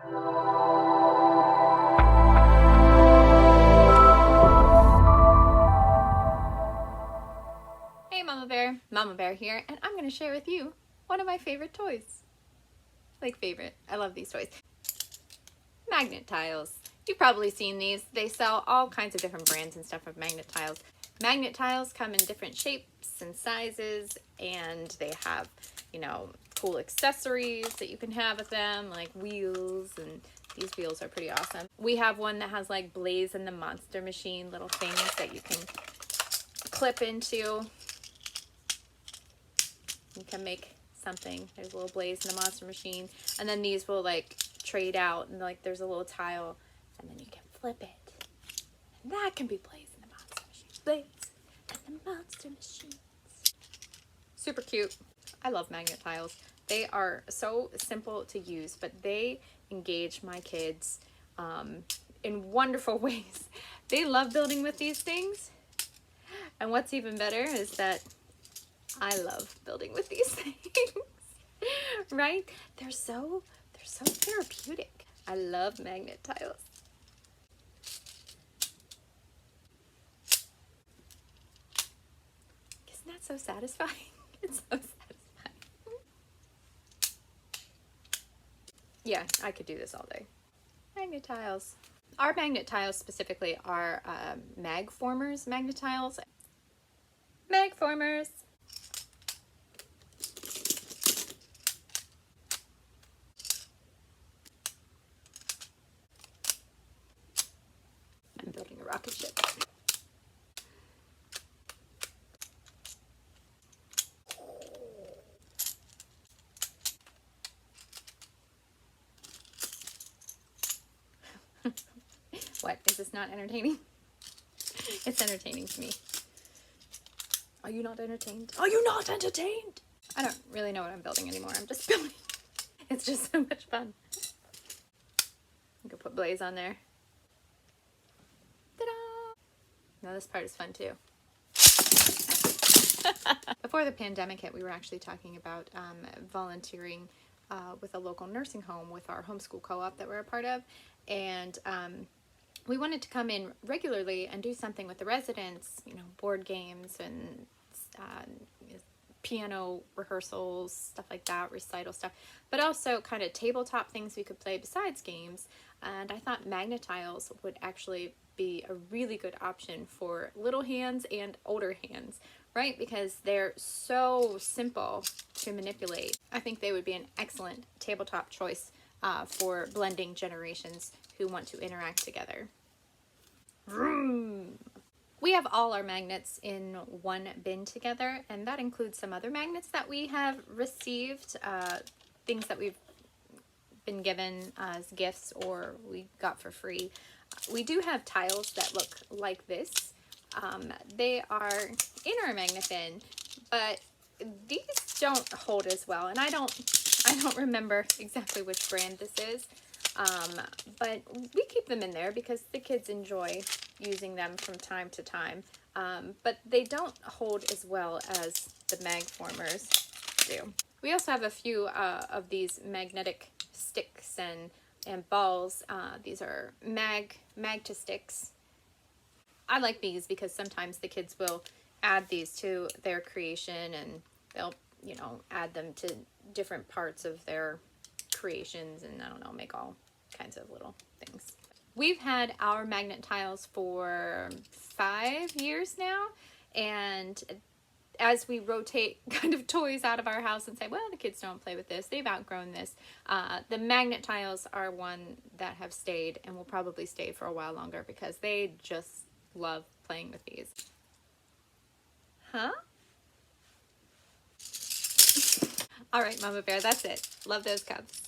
Hey Mama Bear here, and I'm going to share with you one of my favorite toys. Like favorite, I love these toys. Magnet tiles. You've probably seen these. They sell all kinds of different brands and stuff of magnet tiles. Magnet tiles come in different shapes and sizes, and they have, you know, cool accessories that you can have with them, like wheels, and these wheels are pretty awesome. We have one that has like Blaze and the Monster Machine little things that you can clip into. You can make something. There's a little Blaze in the Monster Machine, and then these will like trade out, and like there's a little tile, and then you can flip it, and that can be Blaze in the Monster Machine. Blaze and the Monster Machines. Super cute. I love magnet tiles. They are so simple to use, but they engage my kids in wonderful ways. They love building with these things, and what's even better is that I love building with these things. Right? They're so therapeutic. I love magnet tiles. Isn't that so satisfying? It's so satisfying. Yeah, I could do this all day. Magnet tiles. Our magnet tiles specifically are magformers magnet tiles. Magformers. I'm building a rocket ship. What? Is this not entertaining? It's entertaining to me. Are you not entertained? Are you not entertained? I don't really know what I'm building anymore. I'm just building. It's just so much fun. You can put Blaze on there. Ta-da! Now this part is fun too. Before the pandemic hit, we were actually talking about volunteering with a local nursing home with our homeschool co-op that we're a part of, and we wanted to come in regularly and do something with the residents, you know, board games and piano rehearsals, stuff like that, recital stuff, but also kind of tabletop things we could play besides games. And I thought magnet tiles would actually be a really good option for little hands and older hands, right? Because they're so simple to manipulate. I think they would be an excellent tabletop choice for blending generations who want to interact together. Vroom. We have all our magnets in one bin together, and that includes some other magnets that we have received, things that we've been given as gifts or we got for free. We do have tiles that look like this. They are in our magnet bin, but these don't hold as well, and I don't remember exactly which brand this is. But we keep them in there because the kids enjoy using them from time to time. But they don't hold as well as the magformers do. We also have a few of these magnetic sticks and balls. These are mag-to-sticks. I like these because sometimes the kids will add these to their creation, and they'll, you know, add them to different parts of their creations, and I don't know, make all kinds of little things. We've had our magnet tiles for 5 years now, and as we rotate kind of toys out of our house and say, well, the kids don't play with this, they've outgrown this, the magnet tiles are one that have stayed and will probably stay for a while longer because they just love playing with these. Huh? All right, Mama Bear, that's it. Love those cubs.